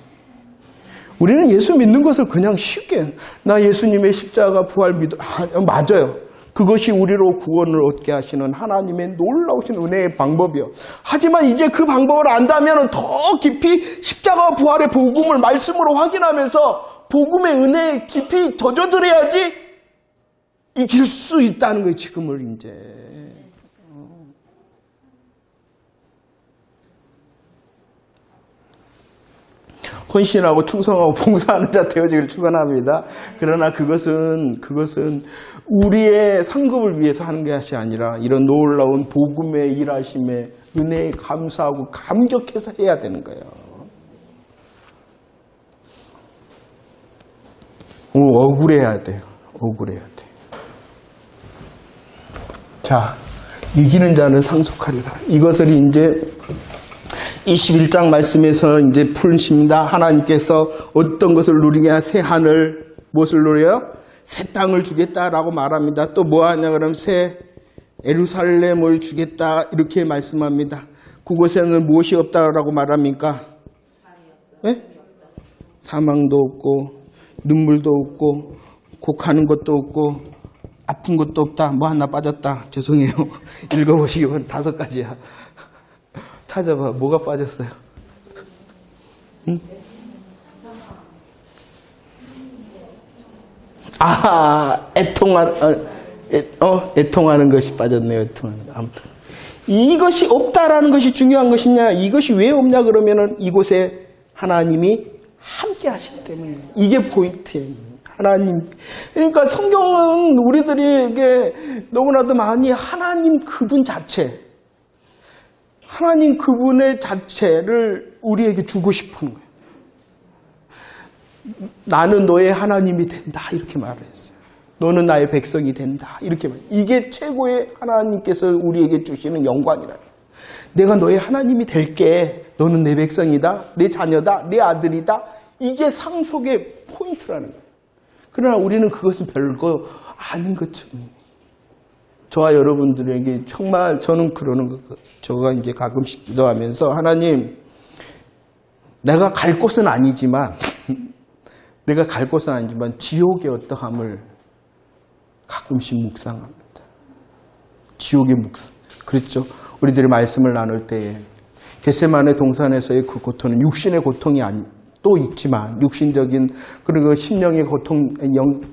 우리는 예수 믿는 것을 그냥 쉽게 나 예수님의 십자가 부활 믿어. 맞아요. 그것이 우리로 구원을 얻게 하시는 하나님의 놀라우신 은혜의 방법이요. 하지만 이제 그 방법을 안다면 더 깊이 십자가 부활의 복음을 말씀으로 확인하면서 복음의 은혜에 깊이 젖어들어야지 이길 수 있다는 거예요. 지금을 이제. 헌신하고 충성하고 봉사하는 자 되어지기를 축원합니다. 그러나 그것은 우리의 상급을 위해서 하는 것이 아니라 이런 놀라운 복음의 일하심에 은혜에 감사하고 감격해서 해야 되는 거예요. 억울해야 돼요. 억울해야 돼. 자, 이기는 자는 상속하리라. 이것을 이제 21장 말씀에서 이제 푸십니다. 하나님께서 어떤 것을 누리냐? 새 하늘, 무엇을 누려요? 새 땅을 주겠다라고 말합니다. 또 뭐 하냐? 그러면 새 예루살렘을 주겠다. 이렇게 말씀합니다. 그곳에는 무엇이 없다라고 말합니까? 네? 사망도 없고, 눈물도 없고, 곡하는 것도 없고, 아픈 것도 없다. 뭐 하나 빠졌다. 죄송해요. 읽어보시기 바랍니다. 5가지야. 찾아봐. 뭐가 빠졌어요? 응? 애통하는 것이 빠졌네요. 애통하는 거. 아무튼 이것이 없다라는 것이 중요한 것이냐? 이것이 왜 없냐? 그러면은 이곳에 하나님이 함께 하시기 때문에 이게 포인트예요. 하나님. 그러니까 성경은 우리들에게 너무나도 많이 하나님 그분 자체, 하나님 그분의 자체를 우리에게 주고 싶은 거예요. 나는 너의 하나님이 된다. 이렇게 말을 했어요. 너는 나의 백성이 된다. 이렇게 말해요. 이게 최고의 하나님께서 우리에게 주시는 영광이라. 내가 너의 하나님이 될게. 너는 내 백성이다. 내 자녀다. 내 아들이다. 이게 상속의 포인트라는 거예요. 그러나 우리는 그것은 별거 아닌 것처럼. 저와 여러분들에게 정말 저는 그러는 거. 저가 이제 가끔씩 기도하면서 하나님, 내가 갈 곳은 아니지만 지옥의 어떠함을 가끔씩 묵상합니다. 지옥의 묵상. 그렇죠. 우리들이 말씀을 나눌 때에 겟세마네 동산에서의 그 고통은 육신의 고통이 또 있지만 육신적인 그리고 심령의 고통,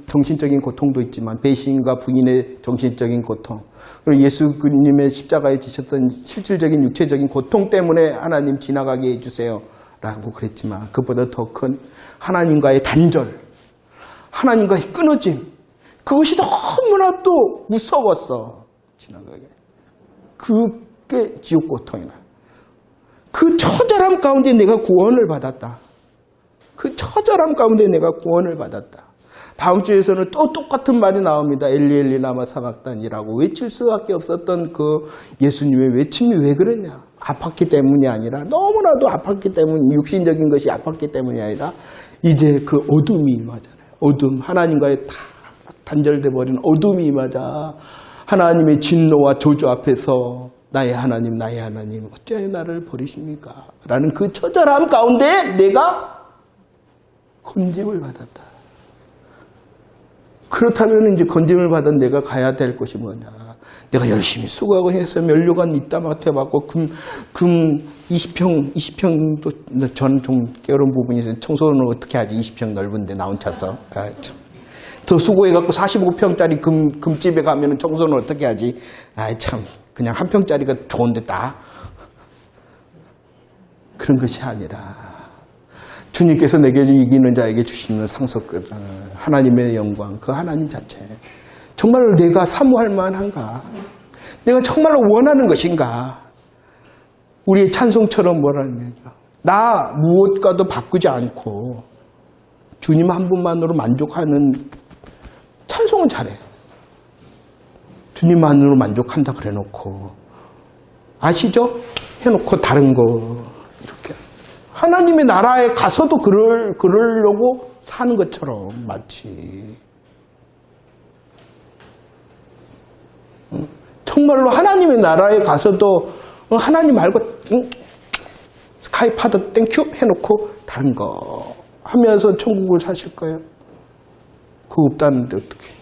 정신적인 고통도 있지만 배신과 부인의 정신적인 고통 그리고 예수님의 십자가에 지셨던 실질적인 육체적인 고통 때문에 하나님 지나가게 해주세요 라고 그랬지만 그보다 더 큰 하나님과의 단절, 하나님과의 끊어짐, 그것이 너무나 또 무서웠어. 지나가게. 그게 지옥 고통이나. 그 처절함 가운데 내가 구원을 받았다. 그 처절함 가운데 내가 구원을 받았다. 다음 주에서는 또 똑같은 말이 나옵니다. 엘리 엘리 라마 사박단이라고 외칠 수밖에 없었던 그 예수님의 외침이 왜 그러냐. 아팠기 때문이 아니라 너무나도 아팠기 때문, 육신적인 것이 아팠기 때문이 아니라 이제 그 어둠이 임하잖아요. 어둠, 하나님과의 다 단절돼 버린 어둠이 임하자 하나님의 진노와 저주 앞에서 나의 하나님 어찌하여 나를 버리십니까? 라는 그 처절함 가운데 내가 건짐을 받았다. 그렇다면 이제 건짐을 받은 내가 가야 될 것이 뭐냐. 내가 열심히 수고하고 해서 면류관 이따마트 받고 금 20평도 전 좀 깨어른 부분이 있어요. 청소는 어떻게 하지? 20평 넓은데 나 혼자서. 아, 참. 더 수고해갖고 45평짜리 금집에 가면 청소는 어떻게 하지? 아이 참 그냥 한 평짜리가 좋은데 다 그런 것이 아니라 주님께서 내게 이기는 자에게 주시는 상속 하나님의 영광 그 하나님 자체 정말로 내가 사모할 만한가? 내가 정말로 원하는 것인가? 우리의 찬송처럼 뭐라니까 나 무엇과도 바꾸지 않고 주님 한 분만으로 만족하는 찬송은 잘해. 주님만으로 만족한다 그래놓고 아시죠? 해놓고 다른 거 이렇게 하나님의 나라에 가서도 그러려고 사는 것처럼 마치 정말로 하나님의 나라에 가서도 하나님 말고 스카이파더 땡큐 해놓고 다른 거 하면서 천국을 사실 거예요? 그거 없다는데 어떻게?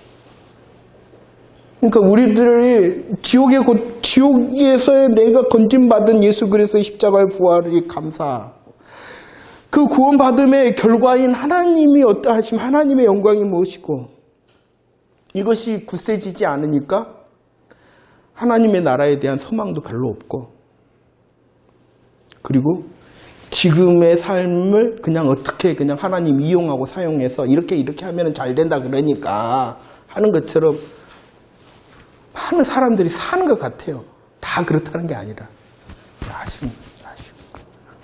그러니까 우리들이 지옥에서의 내가 건짐받은 예수 그리스도의 십자가의 부활이 감사. 그 구원받음의 결과인 하나님이 어떠하심, 하나님의 영광이 무엇이고 이것이 굳세지지 않으니까 하나님의 나라에 대한 소망도 별로 없고 그리고 지금의 삶을 그냥 어떻게 그냥 하나님 이용하고 사용해서 이렇게 하면 잘 된다 그러니까 하는 것처럼 많은 사람들이 사는 것 같아요. 다 그렇다는 게 아니라. 아쉽습니다.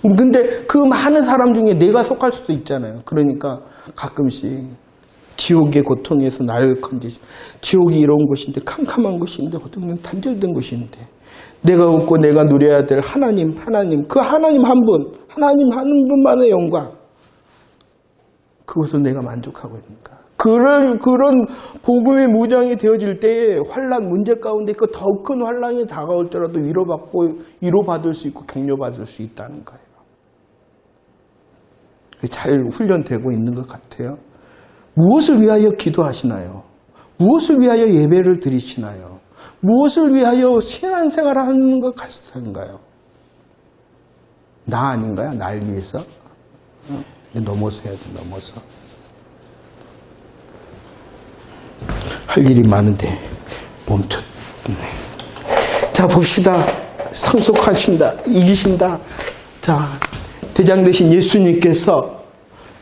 근데 그 많은 사람 중에 내가 속할 수도 있잖아요. 그러니까 가끔씩 지옥의 고통에서 나를 건지시 지옥이 이런 곳인데 캄캄한 곳인데 어떤 건 단절된 곳인데 내가 얻고 내가 누려야 될 하나님 그 하나님 한 분 하나님 한 분만의 영광 그것을 내가 만족하고 있는가. 그런 복음의 무장이 되어질 때에 환난 문제 가운데 그 더 큰 환난이 다가올 때라도 위로받을 수 있고 격려받을 수 있다는 거예요. 잘 훈련되고 있는 것 같아요. 무엇을 위하여 기도하시나요? 무엇을 위하여 예배를 드리시나요? 무엇을 위하여 신앙생활을 하는 것 같은가요? 나 아닌가요? 날 위해서? 넘어서 해야 돼, 넘어서. 할 일이 많은데 멈췄네. 자, 봅시다. 상속하신다. 이기신다. 자, 대장 되신 예수님께서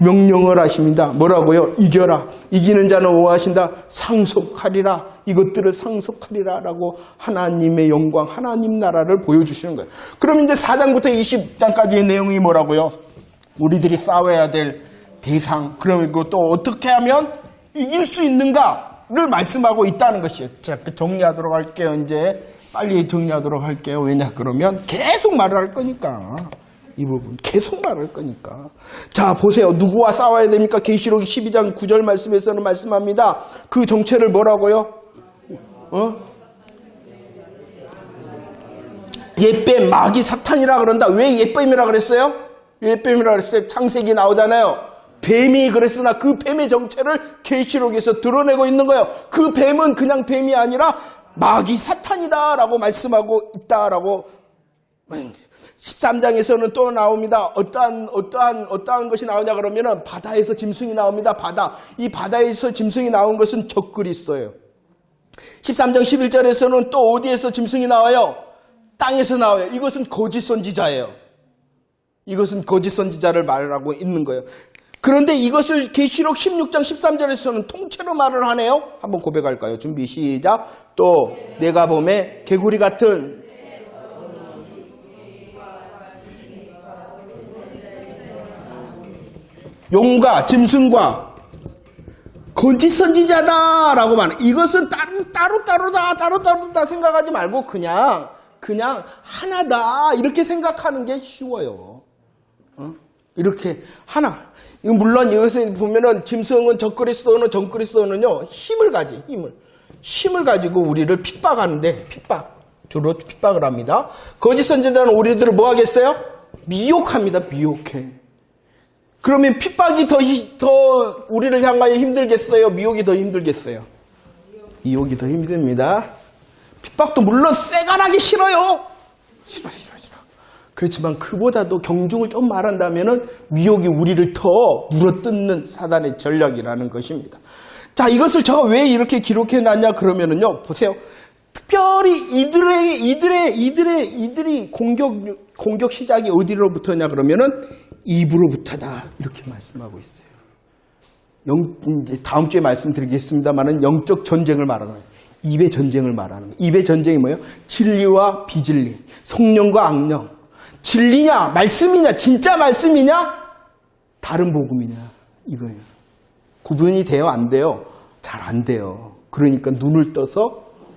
명령을 하십니다. 뭐라고요? 이겨라. 이기는 자는 뭐하신다? 상속하리라. 이것들을 상속하리라 라고 하나님의 영광, 하나님 나라를 보여주시는 거예요. 그럼 이제 4장부터 20장까지의 내용이 뭐라고요? 우리들이 싸워야 될 대상. 그럼 이거 또 어떻게 하면 이길 수 있는가? 말씀하고 있다는 것이에요. 자, 정리하도록 할게요. 이제 빨리 정리하도록 할게요. 왜냐 그러면 계속 말을 할 거니까. 이 부분 계속 말할 거니까. 자, 보세요. 누구와 싸워야 됩니까? 계시록 12장 9절 말씀에서는 말씀합니다. 그 정체를 뭐라고요? 옛뱀, 마귀, 사탄이라 그런다. 왜 옛뱀이라 그랬어요? 옛뱀이라 그랬어요. 창세기 나오잖아요. 뱀이 그랬으나 그 뱀의 정체를 계시록에서 드러내고 있는 거예요. 그 뱀은 그냥 뱀이 아니라 마귀, 사탄이다라고 말씀하고 있다라고. 13장에서는 또 나옵니다. 어떠한 것이 나오냐 그러면은 바다에서 짐승이 나옵니다. 이 바다에서 짐승이 나온 것은 적그리스도예요. 13장 11절에서는 또 어디에서 짐승이 나와요? 땅에서 나와요. 이것은 거짓 선지자예요. 이것은 거짓 선지자를 말하고 있는 거예요. 그런데 이것을 계시록 16장 13절에서는 통째로 말을 하네요. 한번 고백할까요? 준비 시작. 또 내가 봄에 개구리 같은 용과 짐승과 거짓 선지자다라고 말해. 이것은 따로 다 생각하지 말고 그냥 하나다 이렇게 생각하는 게 쉬워요. 이렇게 하나. 물론 이것을 보면은 짐승은 적그리스도는요 힘을 가지고 우리를 핍박하는데 주로 핍박을 합니다. 거짓 선지자는 우리들을 뭐 하겠어요? 미혹합니다. 미혹해. 그러면 핍박이 더 우리를 향하여 힘들겠어요? 미혹이 더 힘들겠어요? 미혹이 더 힘듭니다. 핍박도 물론 쎄간하기 싫어요. 싫어. 그렇지만 그보다도 경중을 좀 말한다면은 미혹이 우리를 더 물어뜯는 사단의 전략이라는 것입니다. 자, 이것을 제가 왜 이렇게 기록해 놨냐 그러면은요, 보세요. 특별히 이들이 공격 시작이 어디로부터냐 그러면은 입으로부터다 이렇게 말씀하고 있어요. 이제 다음 주에 말씀드리겠습니다만은 영적 전쟁을 말하는 거예요. 입의 전쟁을 말하는 거예요. 입의 전쟁이 뭐예요? 진리와 비진리, 성령과 악령. 진리냐, 말씀이냐, 진짜 말씀이냐, 다른 복음이냐 이거예요. 구분이 돼요, 안 돼요? 잘 안 돼요. 그러니까 눈을 떠서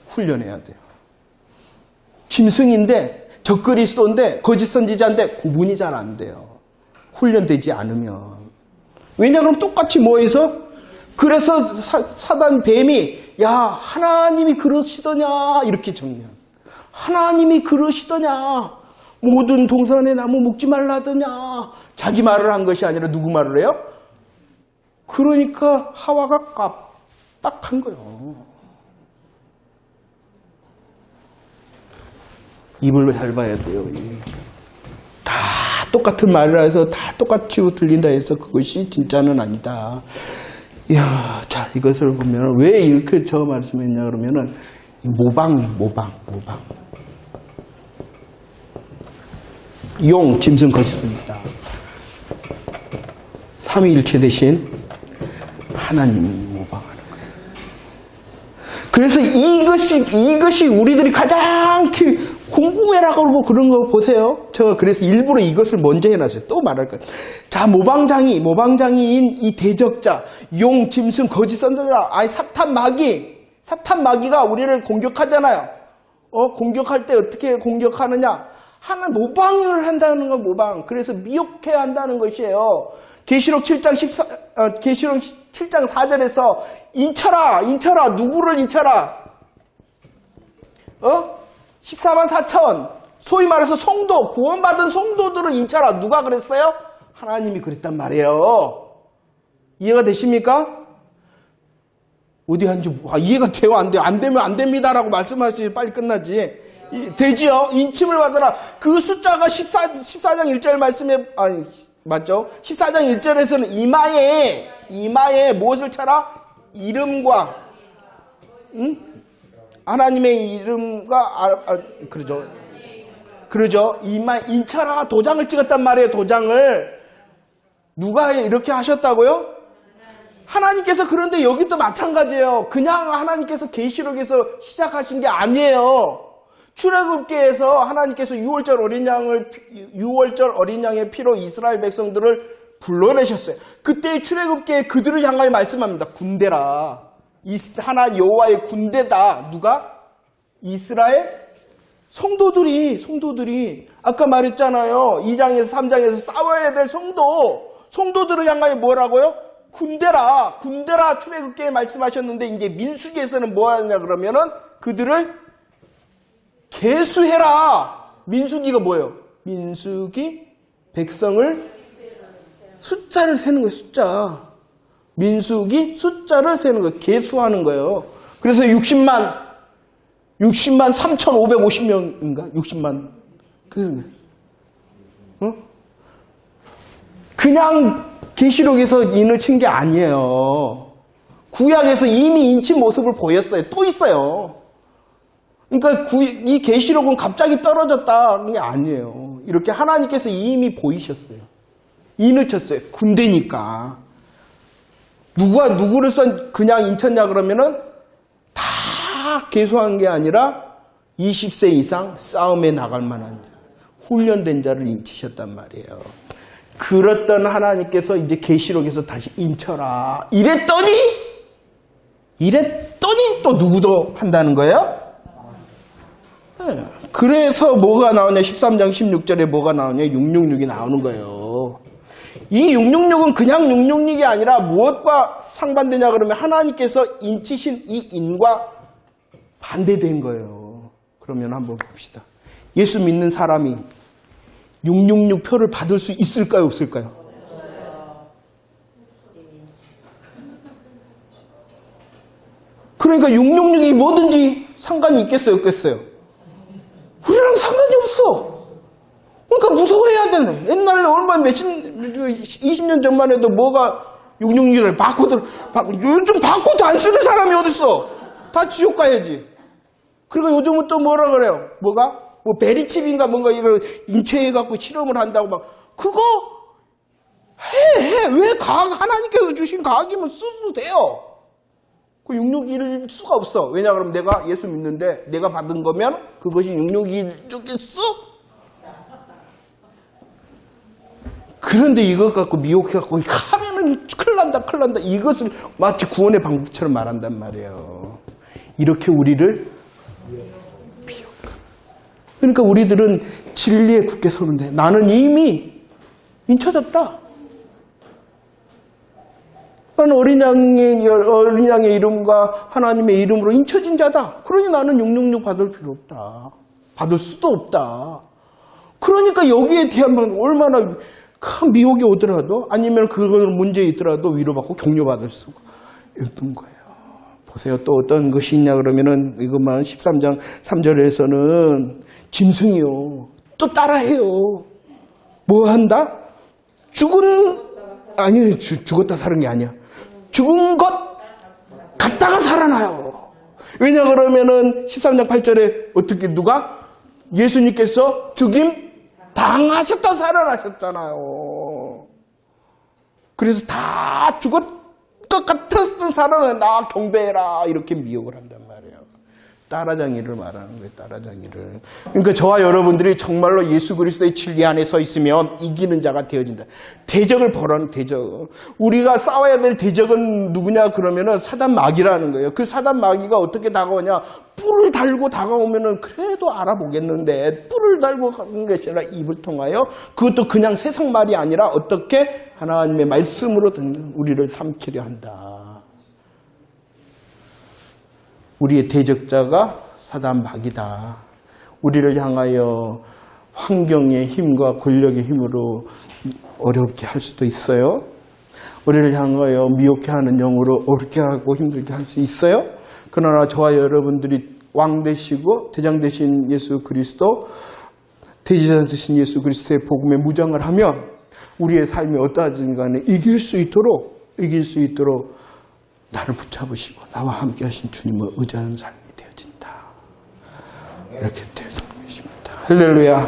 훈련해야 돼요. 짐승인데 적그리스도인데 거짓 선지자인데 구분이 잘 안 돼요. 훈련되지 않으면. 왜냐하면 똑같이 뭐해서? 그래서 사단 뱀이 야 하나님이 그러시더냐 이렇게 정리해요. 하나님이 그러시더냐 모든 동산의 나무 먹지 말라더냐. 자기 말을 한 것이 아니라 누구 말을 해요? 그러니까 하와가 깜빡한 거예요. 입을 잘 봐야 돼요. 다 똑같은 말을 해서 다 똑같이 들린다 해서 그것이 진짜는 아니다. 이야, 자, 이것을 보면 왜 이렇게 저 말씀했냐 그러면은 모방. 용, 짐승, 거짓입니다. 삼위일체 대신 하나님을 모방하는 거예요. 그래서 이것이 우리들이 가장 궁금해라 그러고 그런 거 보세요. 저 그래서 일부러 이것을 먼저 해놨어요. 또 말할 거예요. 자, 모방장이인 이 대적자, 용, 짐승, 거짓 선지자, 사탄 마귀가 우리를 공격하잖아요. 공격할 때 어떻게 공격하느냐? 하나 모방을 한다는 건 모방. 그래서 미혹해야 한다는 것이에요. 계시록 7장 4절에서 인쳐라. 누구를 인쳐라? 14만 4천. 소위 말해서 성도, 구원받은 성도들을 인쳐라. 누가 그랬어요? 하나님이 그랬단 말이에요. 이해가 되십니까? 어디 한지 이해가 돼요? 안 돼요? 안 되면 안 됩니다라고 말씀하시지 빨리 끝나지. 되지요? 인침을 받아라. 그 숫자가 14장 1절 말씀에 맞죠? 14장 1절에서는 이마에 무엇을 차라? 이름과 하나님의 이름과 그러죠. 이마 인차라 도장을 찍었단 말이에요. 도장을 누가 이렇게 하셨다고요? 하나님께서. 그런데 여기도 마찬가지예요. 그냥 하나님께서 계시록에서 시작하신 게 아니에요. 출애굽기에서 하나님께서 6월절 어린 양의 피로 이스라엘 백성들을 불러내셨어요. 그때 출애굽기에 그들을 향하여 말씀합니다. 군대라. 하나 여호와의 군대다. 누가? 이스라엘 성도들이 아까 말했잖아요. 2장에서 3장에서 싸워야 될 성도들을 향하여 뭐라고요? 군대라 출애굽기에 말씀하셨는데 이제 민수기에서는 뭐 하냐 그러면은 그들을 계수해라. 민수기가 뭐예요? 민수기 백성을 숫자를 세는 거예요. 숫자. 민수기 숫자를 세는 거예요. 계수하는 거예요. 그래서 60만 3,550명인가? 60만. 그냥 계시록에서 인을 친 게 아니에요. 구약에서 이미 인친 모습을 보였어요. 또 있어요. 그러니까 이 계시록은 갑자기 떨어졌다 그게 아니에요. 이렇게 하나님께서 이미 보이셨어요. 인을 쳤어요. 군대니까. 누구를 그냥 인쳤냐 그러면은 다 계수한 게 아니라 20세 이상 싸움에 나갈 만한 자, 훈련된 자를 인치셨단 말이에요. 그랬던 하나님께서 이제 계시록에서 다시 인쳐라. 이랬더니 또 누구도 한다는 거예요? 네. 그래서 뭐가 나오냐? 13장 16절에 뭐가 나오냐? 666이 나오는 거예요. 이 666은 그냥 666이 아니라 무엇과 상반되냐 그러면 하나님께서 인치신 이 인과 반대된 거예요. 그러면 한번 봅시다. 예수 믿는 사람이 666표를 받을 수 있을까요? 없을까요? 그러니까 666이 뭐든지 상관이 있겠어요? 없겠어요? 우리랑 상관이 없어. 그러니까 무서워해야 되네. 옛날에 얼마 20년 전만 해도 뭐가 666을 요즘 바코드 안 쓰는 사람이 어딨어? 다 지옥 가야지. 그리고 요즘은 또 뭐라 그래요? 뭐가? 뭐 베리칩인가 뭔가 이거 인체해갖고 실험을 한다고 막 그거 해. 왜 하나님께서 주신 과학이면 써도 돼요. 그 661일 수가 없어. 왜냐 그러면 내가 예수 믿는데 내가 받은 거면 그것이 661일 주겠어? 그런데 이것 갖고 미혹해갖고 하면은 큰일 난다. 이것을 마치 구원의 방법처럼 말한단 말이에요. 이렇게 우리를 그러니까 우리들은 진리에 굳게 서는데 나는 이미 인쳐졌다. 나는 어린 양의 이름과 하나님의 이름으로 인쳐진 자다. 그러니 나는 666 받을 필요 없다. 받을 수도 없다. 그러니까 여기에 대한 얼마나 큰 미혹이 오더라도 아니면 그걸 문제 있더라도 위로받고 격려받을 수가 있는 거예요. 보세요. 또 어떤 것이 있냐 그러면은 이것만 13장 3절에서는 짐승이요. 또 따라해요. 뭐 한다? 죽었다 사는 게 아니야. 죽은 것 갔다가 살아나요. 왜냐 그러면은 13장 8절에 어떻게 누가? 예수님께서 죽임 당하셨다 살아나셨잖아요. 그래서 다 죽었 것 같았으면 살아나 나 경배해라 이렇게 미혹을 한단 말이에요. 따라장이를 말하는 거예요. 따라장이를. 그러니까 저와 여러분들이 정말로 예수 그리스도의 진리 안에 서 있으면 이기는 자가 되어진다. 대적을 벌하는 대적. 우리가 싸워야 될 대적은 누구냐 그러면은 사단 마귀라는 거예요. 그 사단 마귀가 어떻게 다가오냐? 뿔을 달고 다가오면은 그래도 알아보겠는데 뿔을 달고 가는 것이 아니라 입을 통하여 그것도 그냥 세상 말이 아니라 어떻게 하나님의 말씀으로 우리를 삼키려 한다. 우리의 대적자가 사단 마귀다. 우리를 향하여 환경의 힘과 권력의 힘으로 어렵게 할 수도 있어요. 우리를 향하여 미혹해 하는 영으로 어렵게 하고 힘들게 할 수 있어요. 그러나 저와 여러분들이 왕 되시고 대장 되신 예수 그리스도, 대지산 되신 예수 그리스도의 복음에 무장을 하면 우리의 삶이 어떠하든 간에 이길 수 있도록 나를 붙잡으시고 나와 함께 하신 주님을 의지하는 삶이 되어진다. 이렇게 되어진 것입니다. 할렐루야.